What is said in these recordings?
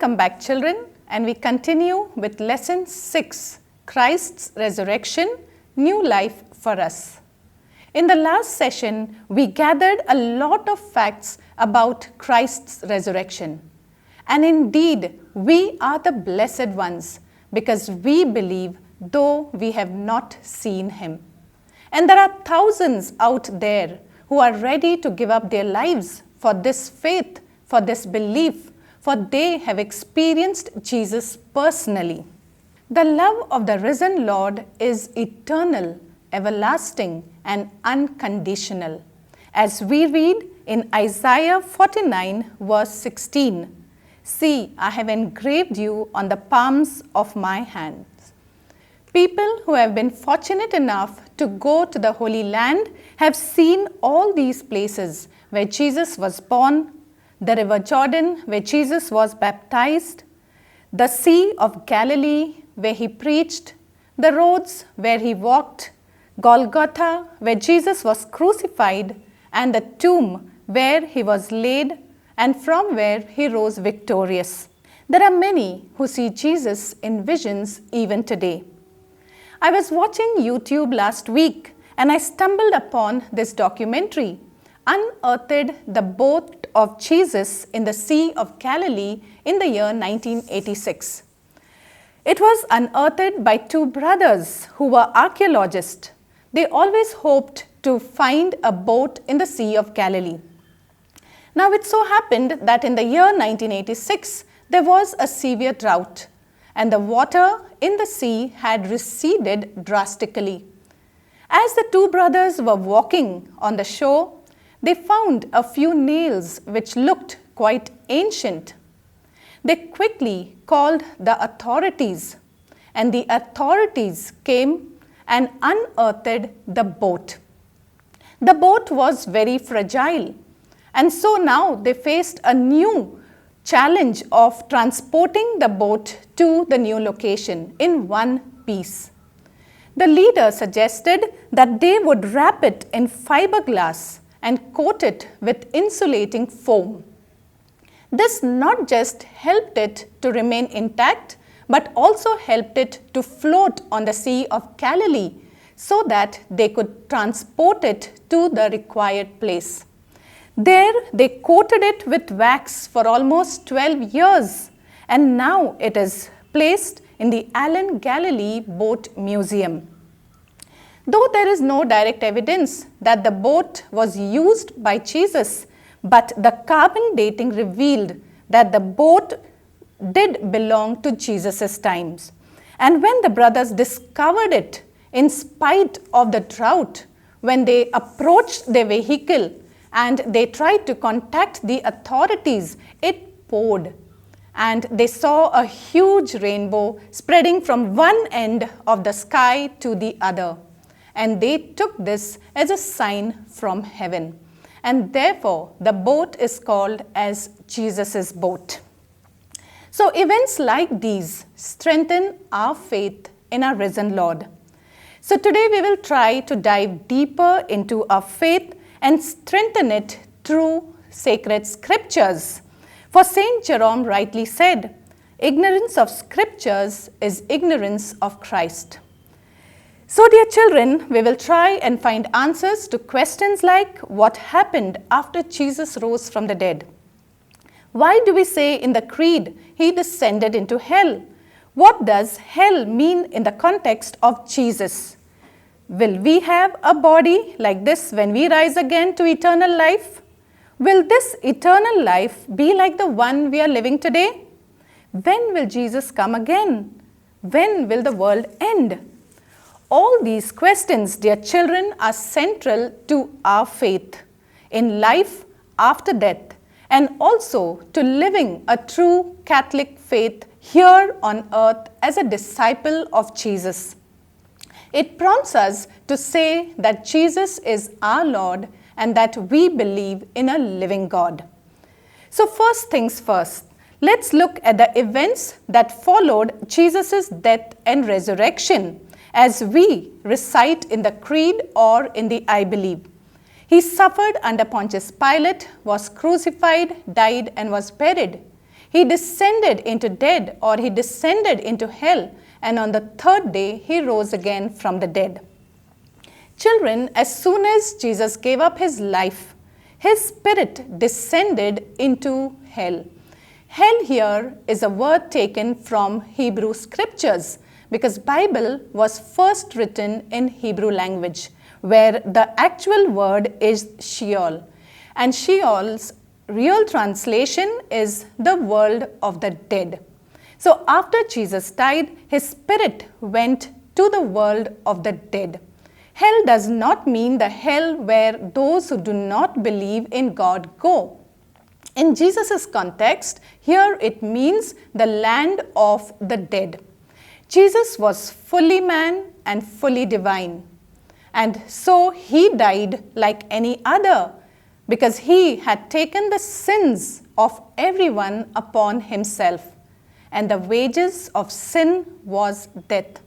Welcome back, children, and we continue with lesson 6, Christ's Resurrection, New Life for Us. In the last session, we gathered a lot of facts about Christ's resurrection. And indeed, we are the blessed ones because we believe though we have not seen him. And there are thousands out there who are ready to give up their lives for this faith, for this belief, for they have experienced Jesus personally. The love of the risen Lord is eternal, everlasting, and unconditional. As we read in Isaiah 49 verse 16, "See, I have engraved you on the palms of my hands." People who have been fortunate enough to go to the Holy Land have seen all these places where Jesus was born, the River Jordan where Jesus was baptized, the Sea of Galilee where he preached, the roads where he walked, Golgotha where Jesus was crucified, and the tomb where he was laid and from where he rose victorious. There are many who see Jesus in visions even today. I was watching YouTube last week and I stumbled upon this documentary, Unearthed the Boat of Jesus in the Sea of Galilee in the year 1986. It was unearthed by two brothers who were archaeologists. They always hoped to find a boat in the Sea of Galilee. Now it so happened that in the year 1986, there was a severe drought and the water in the sea had receded drastically. As the two brothers were walking on the shore, they found a few nails which looked quite ancient. They quickly called the authorities, and the authorities came and unearthed the boat. The boat was very fragile, and so now they faced a new challenge of transporting the boat to the new location in one piece. The leader suggested that they would wrap it in fiberglass and coat it with insulating foam. This not just helped it to remain intact, but also helped it to float on the Sea of Galilee so that they could transport it to the required place. There they coated it with wax for almost 12 years and now it is placed in the Allen Galilee Boat Museum. Though there is no direct evidence that the boat was used by Jesus, but the carbon dating revealed that the boat did belong to Jesus' times. And when the brothers discovered it, in spite of the drought, when they approached their vehicle and they tried to contact the authorities, it poured. And they saw a huge rainbow spreading from one end of the sky to the other. And they took this as a sign from heaven. And therefore, the boat is called as Jesus' boat. So events like these strengthen our faith in our risen Lord. So today we will try to dive deeper into our faith and strengthen it through sacred scriptures. For Saint Jerome rightly said, "Ignorance of scriptures is ignorance of Christ." So dear children, we will try and find answers to questions like what happened after Jesus rose from the dead? Why do we say in the creed he descended into hell? What does hell mean in the context of Jesus? Will we have a body like this when we rise again to eternal life? Will this eternal life be like the one we are living today? When will Jesus come again? When will the world end? All these questions, dear children, are central to our faith in life after death and also to living a true Catholic faith here on earth as a disciple of Jesus. It prompts us to say that Jesus is our Lord and that we believe in a living God. So first things first, let's look at the events that followed Jesus' death and resurrection as we recite in the creed or in the I believe. He suffered under Pontius Pilate, was crucified, died and was buried. He descended into dead, or he descended into hell, and on the third day he rose again from the dead. Children, as soon as Jesus gave up his life, his spirit descended into hell. Hell here is a word taken from Hebrew scriptures, because Bible was first written in Hebrew language, where the actual word is Sheol. And Sheol's real translation is the world of the dead. So after Jesus died, his spirit went to the world of the dead. Hell does not mean the hell where those who do not believe in God go. In Jesus' context, here it means the land of the dead. Jesus was fully man and fully divine. And so he died like any other, because he had taken the sins of everyone upon himself. And the wages of sin was death.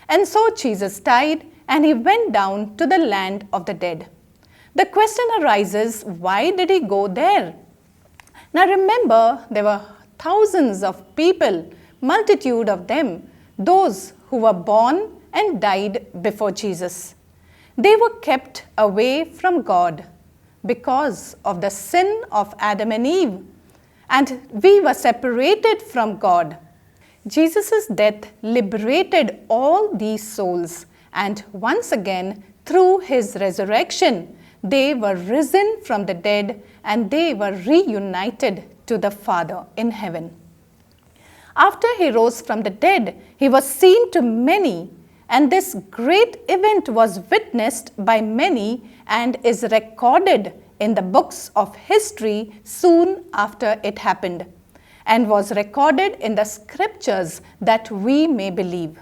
And so Jesus died, and he went down to the land of the dead. The question arises, why did he go there? Now remember, there were thousands of people, multitude of them, those who were born and died before Jesus. They were kept away from God because of the sin of Adam and Eve, and we were separated from God. Jesus' death liberated all these souls, and once again, through his resurrection, they were risen from the dead and they were reunited to the Father in heaven. After he rose from the dead, he was seen to many, and this great event was witnessed by many and is recorded in the books of history soon after it happened, and was recorded in the scriptures that we may believe.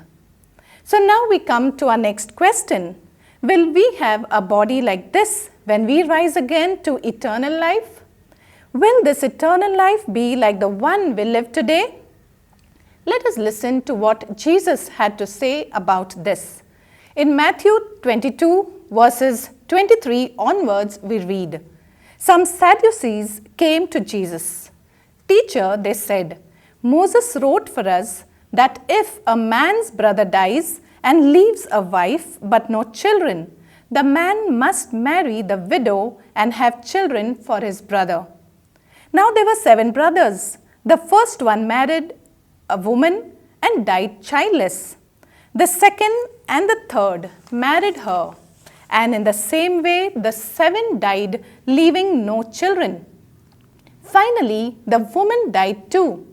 So now we come to our next question. Will we have a body like this when we rise again to eternal life? Will this eternal life be like the one we live today? Let us listen to what Jesus had to say about this. In Matthew 22, verses 23 onwards, we read, "Some Sadducees came to Jesus. 'Teacher,' they said, 'Moses wrote for us that if a man's brother dies and leaves a wife but no children, the man must marry the widow and have children for his brother.' Now there were 7 brothers. The first one married a woman and died childless. The second and the third married her, and in the same way the 7 died, leaving no children. Finally, the woman died too.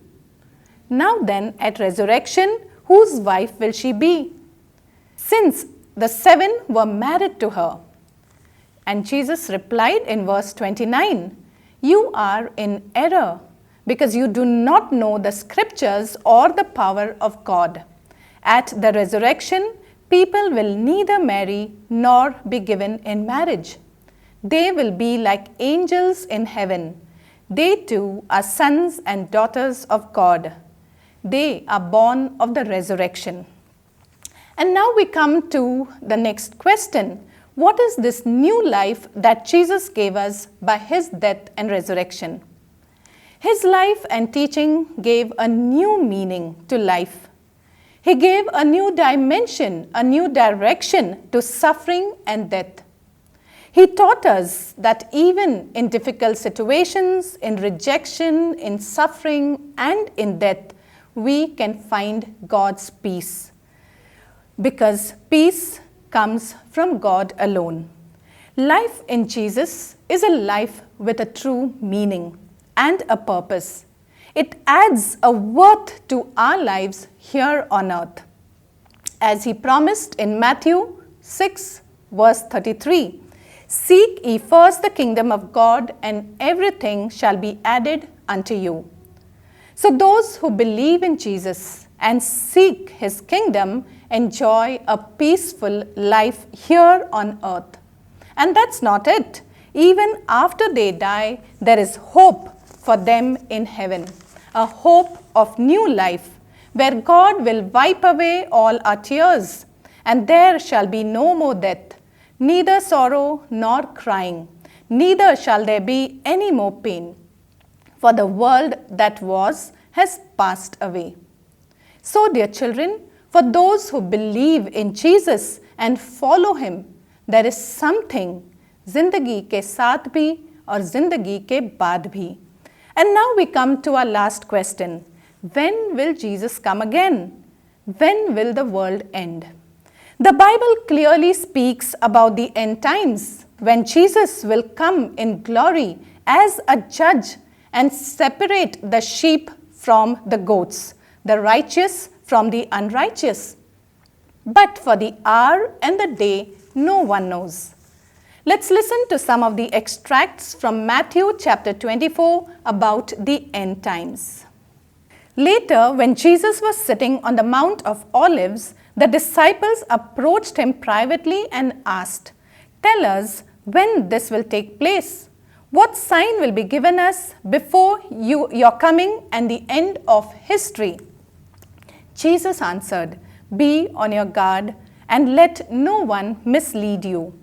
Now then, at resurrection, whose wife will she be, since the 7 were married to her?" And Jesus replied in verse 29, "You are in error, because you do not know the scriptures or the power of God. At the resurrection, people will neither marry nor be given in marriage. They will be like angels in heaven. They too are sons and daughters of God. They are born of the resurrection." And now we come to the next question. What is this new life that Jesus gave us by his death and resurrection? His life and teaching gave a new meaning to life. He gave a new dimension, a new direction to suffering and death. He taught us that even in difficult situations, in rejection, in suffering, and in death, we can find God's peace. Because peace comes from God alone. Life in Jesus is a life with a true meaning and a purpose. It adds a worth to our lives here on earth. As he promised in Matthew 6, verse 33, "Seek ye first the kingdom of God, and everything shall be added unto you." So those who believe in Jesus and seek his kingdom enjoy a peaceful life here on earth. And that's not it. Even after they die, there is hope for them in heaven, a hope of new life, where God will wipe away all our tears, and there shall be no more death, neither sorrow nor crying, neither shall there be any more pain. for the world that was has passed away. So, dear children, for those who believe in Jesus and follow him, there is something जिंदगी के साथ भी और जिंदगी के बाद भी. And now we come to our last question. When will Jesus come again? When will the world end? The Bible clearly speaks about the end times, when Jesus will come in glory as a judge and separate the sheep from the goats, the righteous from the unrighteous. But for the hour and the day, no one knows. Let's listen to some of the extracts from Matthew chapter 24 about the end times. Later, when Jesus was sitting on the Mount of Olives, the disciples approached him privately and asked, "Tell us when this will take place. What sign will be given us before your coming and the end of history?" Jesus answered, "Be on your guard and let no one mislead you.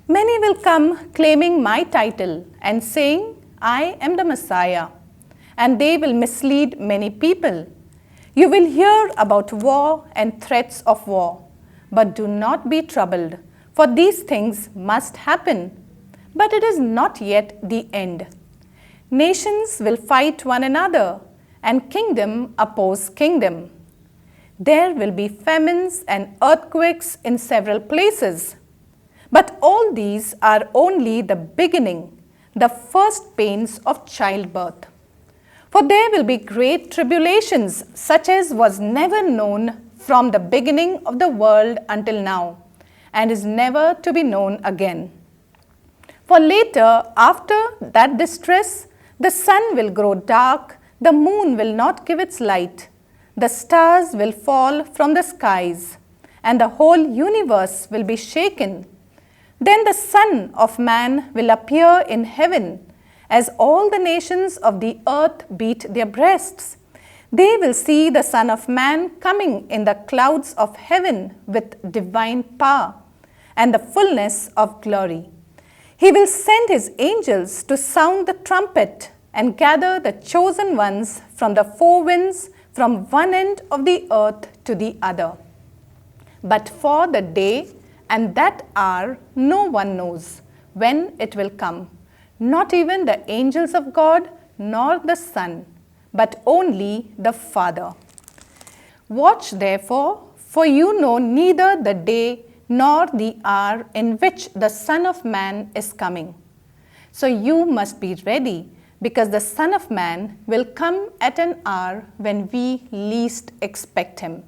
Many will come claiming my title and saying, 'I am the Messiah,' and they will mislead many people. You will hear about war and threats of war, but do not be troubled, for these things must happen. But it is not yet the end. Nations will fight one another, and kingdom oppose kingdom. There will be famines and earthquakes in several places. But all these are only the beginning, the first pains of childbirth. For there will be great tribulations, such as was never known from the beginning of the world until now, and is never to be known again. For later, after that distress, the sun will grow dark, the moon will not give its light, the stars will fall from the skies, and the whole universe will be shaken. Then the Son of Man will appear in heaven, as all the nations of the earth beat their breasts. They will see the Son of Man coming in the clouds of heaven with divine power and the fullness of glory. He will send his angels to sound the trumpet and gather the chosen ones from the four winds, from one end of the earth to the other. But for the day and that hour, no one knows when it will come, not even the angels of God, nor the Son, but only the Father. Watch therefore, for you know neither the day nor the hour in which the Son of Man is coming. So you must be ready, because the Son of Man will come at an hour when we least expect him.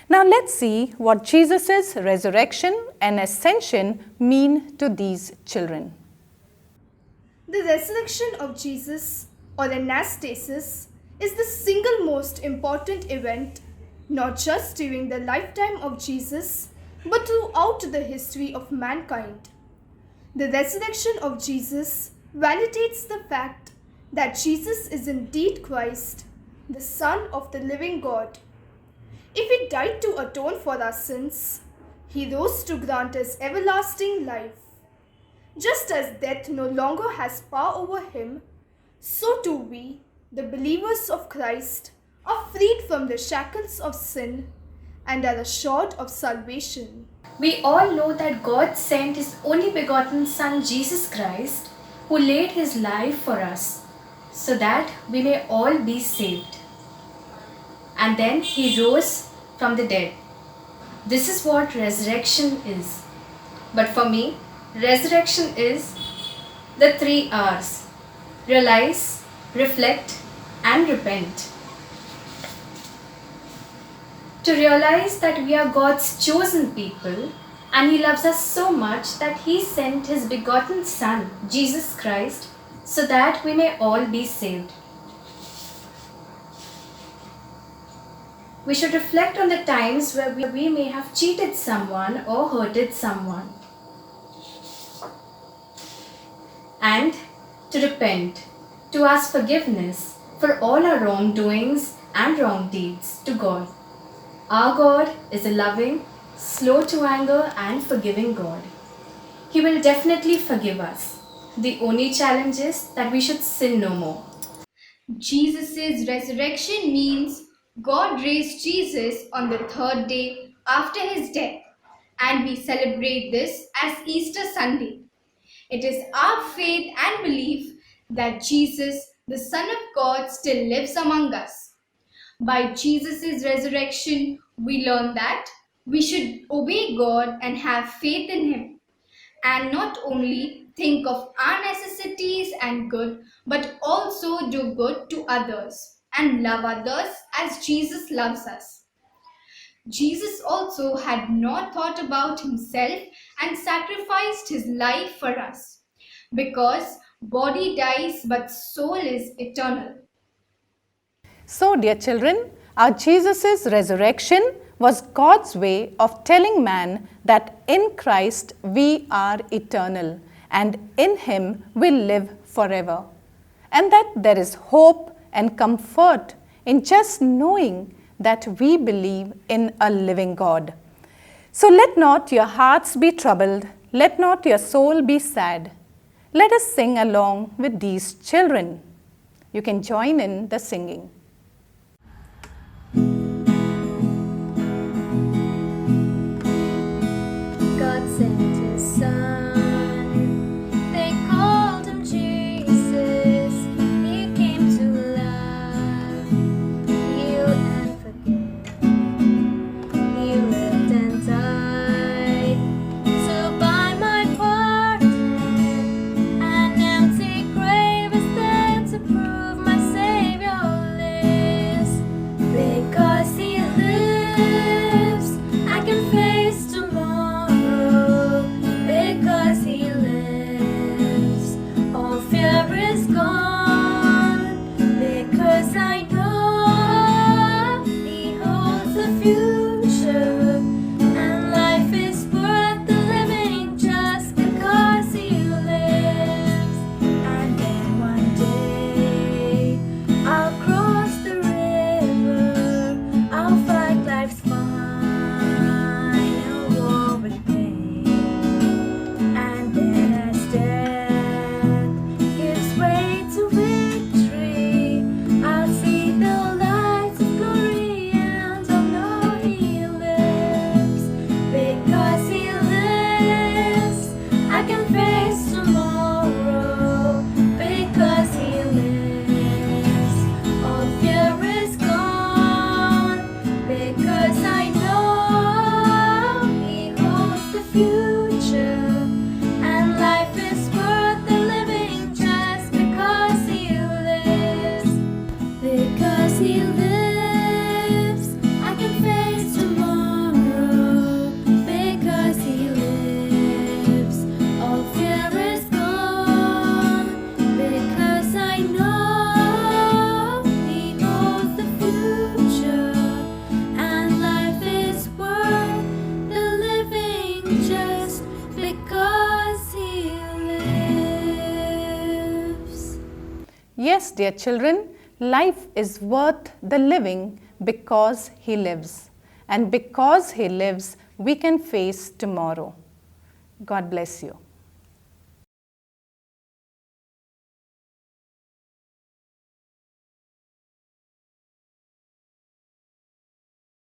Now let's see what Jesus' resurrection and ascension mean to these children. The resurrection of Jesus, or anastasis, is the single most important event, not just during the lifetime of Jesus, but throughout the history of mankind. The resurrection of Jesus validates the fact that Jesus is indeed Christ, the Son of the living God. If he died to atone for our sins, he rose to grant us everlasting life. Just as death no longer has power over him, so too we, the believers of Christ, are freed from the shackles of sin and are assured of salvation. We all know that God sent his only begotten Son Jesus Christ, who laid his life for us, so that we may all be saved. And then he rose from the dead. This is what resurrection is. But for me, resurrection is the 3 R's: realize, reflect, and repent. To realize that we are God's chosen people and he loves us so much that he sent his begotten Son, Jesus Christ, so that we may all be saved. We should reflect on the times where we may have cheated someone or hurted someone. And to repent, to ask forgiveness for all our wrongdoings and wrong deeds to God. Our God is a loving, slow to anger and forgiving God. He will definitely forgive us. The only challenge is that we should sin no more. Jesus' resurrection means God raised Jesus on the third day after his death, and we celebrate this as Easter Sunday. It is our faith and belief that Jesus, the Son of God, still lives among us. By Jesus' resurrection, we learn that we should obey God and have faith in him, and not only think of our necessities and good, but also do good to others and love others as Jesus loves us. Jesus also had not thought about himself and sacrificed his life for us, because body dies but soul is eternal. So, dear children, our Jesus' resurrection was God's way of telling man that in Christ we are eternal and in him we live forever. And that there is hope and comfort in just knowing that we believe in a living God. So let not your hearts be troubled, let not your soul be sad. Let us sing along with these children. You can join in the singing. God sent his son, they called him Jesus. He came to love, heal and forgive. He lived and died to buy my pardon. An empty grave is there to prove my Savior lives. Because he lives, I can face tomorrow. Because he lives, all fear is gone. Because I know he holds the future, and life is worth the living just because he lives. And then one day I'll cross the river, I'll fight life's final war with pain. And then as death gives way to victory, I'll see the lights of glory and I'll know he lives. Because he lives, I can face tomorrow. Because he lives, all fear is gone. Because I know he holds the future, and life is worth the living just because he lives. Because he lives, I can face tomorrow. Because he lives, all fear is gone. Because I know he holds the future, and life is worth the living just because he lives. Yes, dear children, life is worth the living because he lives. And because he lives, we can face tomorrow. God bless you.